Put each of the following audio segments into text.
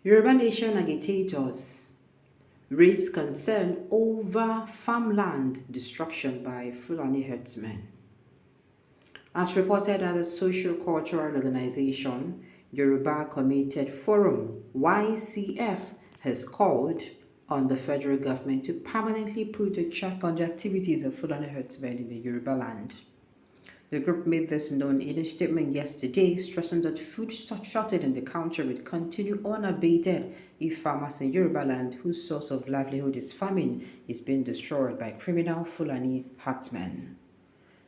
Yoruba Nation agitators raise concern over farmland destruction by Fulani herdsmen. As reported at the social cultural organization Yoruba Committed Forum (YCF) has called on the federal government to permanently put a check on the activities of Fulani herdsmen in the Yoruba land. The group made this known in a statement yesterday, stressing that food shortage in the country will continue unabated if farmers in Yoruba land, whose source of livelihood is farming, is being destroyed by criminal Fulani herdsmen.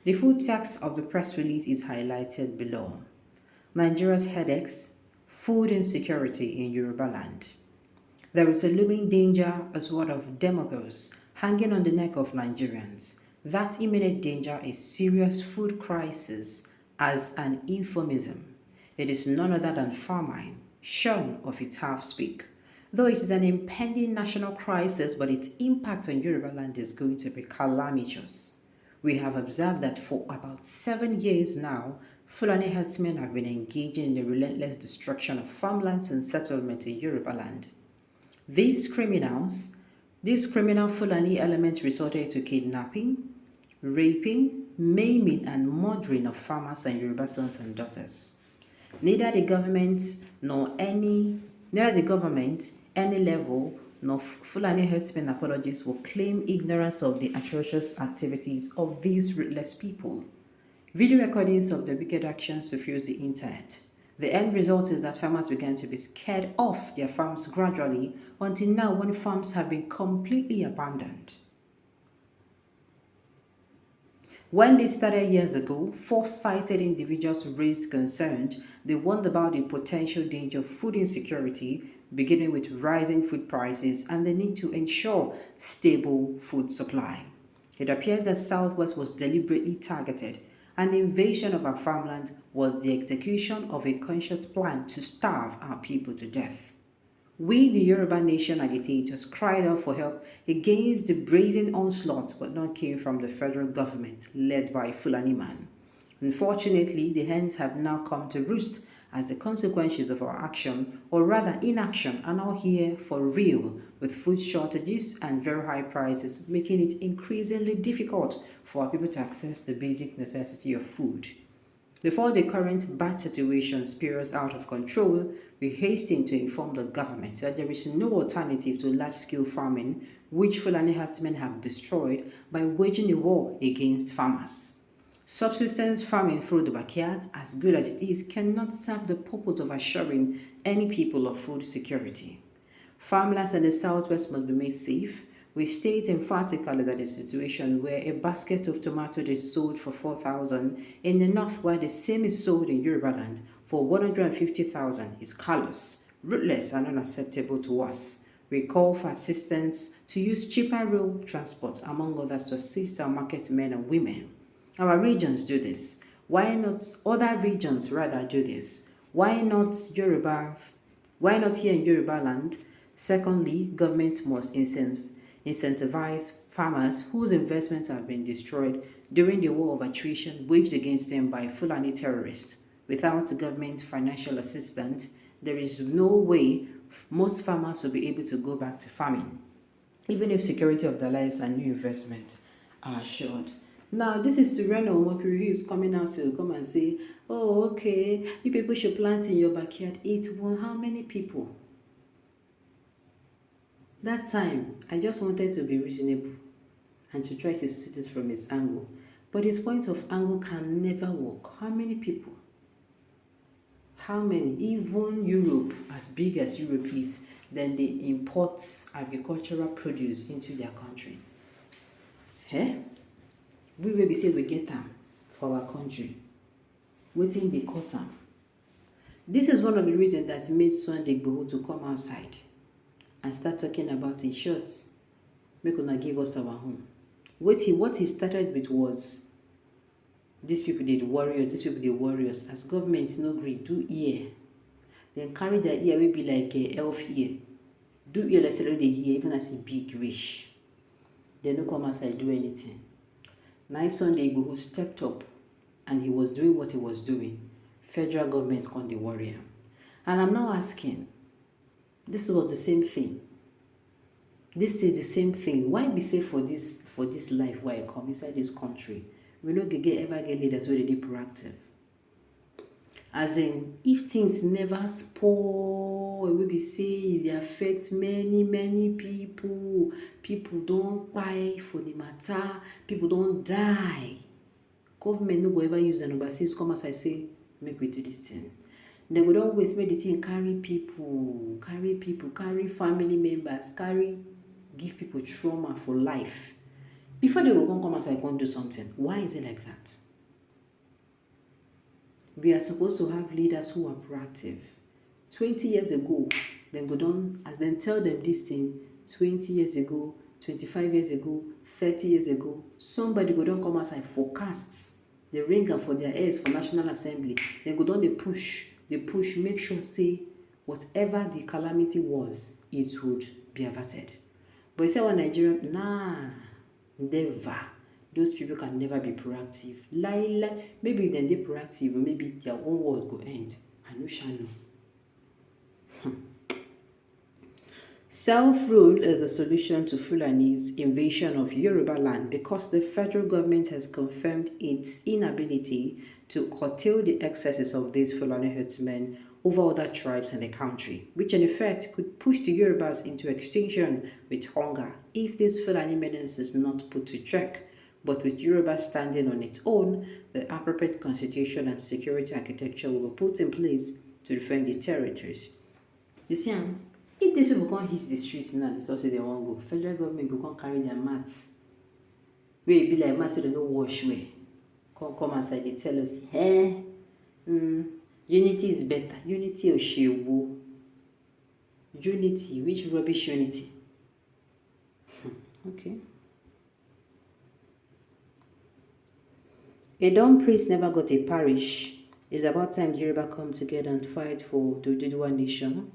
The full text of the press release is highlighted below. Nigeria's headaches, food insecurity in Yoruba land. There is a looming danger as well of demagogues hanging on the neck of Nigerians. That imminent danger is serious food crisis as an euphemism. It is none other than famine, shorn of its half-speak. Though it is an impending national crisis, but its impact on Yoruba land is going to be calamitous. We have observed that for about 7 years now, Fulani herdsmen have been engaging in the relentless destruction of farmlands and settlements in Yoruba land. These criminal Fulani elements resorted to kidnapping, raping, maiming, and murdering of farmers and Yoruba sons and daughters. Neither the government, any level, nor Fulani herdsmen apologists will claim ignorance of the atrocious activities of these ruthless people. Video recordings of the wicked actions suffuse the internet. The end result is that farmers began to be scared off their farms gradually until now when farms have been completely abandoned. When this started years ago, foresighted individuals raised concern. They warned about the potential danger of food insecurity, beginning with rising food prices and the need to ensure stable food supply. It appears that Southwest was deliberately targeted, and the invasion of our farmland was the execution of a conscious plan to starve our people to death. We, the Yoruba Nation agitators, cried out for help against the brazen onslaught, but none came from the federal government, led by Fulani man. Unfortunately, the hens have now come to roost as the consequences of our action, or rather inaction, are now here for real, with food shortages and very high prices, making it increasingly difficult for our people to access the basic necessity of food. Before the current bad situation spirals out of control, we hasten to inform the government that there is no alternative to large-scale farming, which Fulani herdsmen have destroyed by waging a war against farmers. Subsistence farming through the backyard, as good as it is, cannot serve the purpose of assuring any people of food security. Farmlands in the southwest must be made safe. We state emphatically that a situation where a basket of tomatoes is sold for 4,000 in the north, while the same is sold in Yoruba land for 150,000 is callous, ruthless, and unacceptable to us. We call for assistance to use cheaper rail transport, among others, to assist our market men and women. Our regions do this. Why not other regions rather do this? Why not Yoruba? Why not here in Yoruba land? Secondly, government must incentivize farmers whose investments have been destroyed during the war of attrition waged against them by Fulani terrorists. Without government financial assistance, there is no way most farmers will be able to go back to farming, even if security of their lives and new investment are assured. Now, this is to Reno Omokiri, who is coming out to come and say, oh, okay, you people should plant in your backyard. It will how many people? That time, I just wanted to be reasonable and to try to see this from his angle. But his point of angle can never work. How many people? How many? Even Europe, as big as Europe is, then they import agricultural produce into their country. Eh? We will be say we get them for our country. Waiting they cause them. This is one of the reasons that made Sunday Igboho to come outside and start talking about his shorts. Make una give us our home. What he started with was these people did warriors. As government no agree, do ear. Then carry their ear will be like a elf ear. Do ear let's say they hear, even as a big wish. They no come outside do anything. Now Sunday Igboho stepped up and he was doing what he was doing. Federal government called the warrior. And I'm now asking, This was the same thing. This is the same thing. Why be say for this life where I come inside this country, we no ever get leaders where they dey proactive. As in, if things never spoil, we be say e dey affect many people. People don't buy for the matter. People don't die. Government no go ever use an overseas come as I say, make we do this thing. They go don wait make the thing carry people, carry family members, give people trauma for life. Before they go come as I come do something. Why is it like that? We are supposed to have leaders who are proactive. 20 years ago, then go down, as then tell them this thing, 20 years ago, 25 years ago, 30 years ago, somebody go down come outside forecasts the ringer for their heirs for National Assembly. Then go down they push, make sure say whatever the calamity was, it would be averted. But you say one Nigerian, nah, never. Those people can never be proactive. Maybe then they're proactive, maybe their own world go end. I know shall know. Self-rule is a solution to Fulani's invasion of Yoruba land because the federal government has confirmed its inability to curtail the excesses of these Fulani herdsmen over other tribes in the country, which in effect could push the Yorubas into extinction with hunger if this Fulani menace is not put to check. But with Yoruba standing on its own, the appropriate constitution and security architecture will be put in place to defend the territories. You see, if these people can't hit the streets now, it's also they won't go. Federal government go can't carry their mats. We be like mats so they don't wash way. Come outside, they tell us, unity is better. Unity or shewu. Unity, which rubbish unity? Okay. A dumb priest never got a parish. It's about time the Yoruba come together and fight for the Oduduwa nation.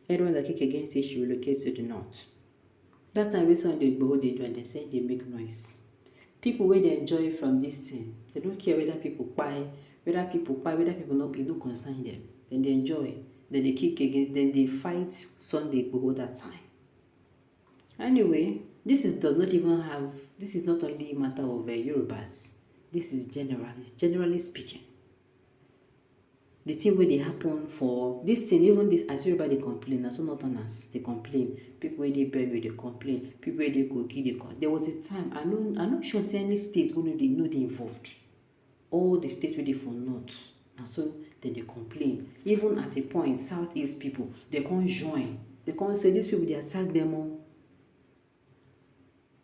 Anyone that kick against it should relocate to the north. That time we saw the Igboho they do and they say they make noise. People where they enjoy from this thing, they don't care whether people buy, whether people not, it don't concern them. Then they enjoy. Then they kick against, then they fight Sunday Igboho that time. Anyway, this is not only a matter of Yorubas. This is generally speaking. The thing where they happen for this thing, even this as everybody complain, as so not on us, they complain. People where they beg where they complain, people where they go kill they come. There was a time I'm not sure say any state who they involved. All the states where they for north. And so then they complain. Even at a point, southeast people, they can't join. They can't say these people they attack them all.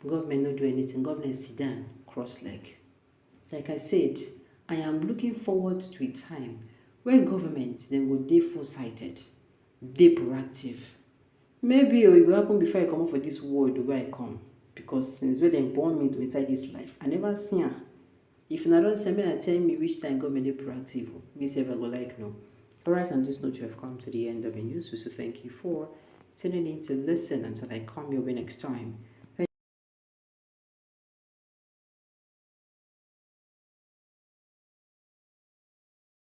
Government not do anything. Government sit down, cross leg. Like I said, I am looking forward to a time where government then go dey foresighted, dey proactive. Maybe it will happen before I come up for this world where I come. Because since when they born me to inside this life, I never see her. If I don't send me and tell me which time government dey proactive, me say I go like no. Alright, on this note, you have come to the end of the news. So thank you for tuning in to listen until I come your way next time.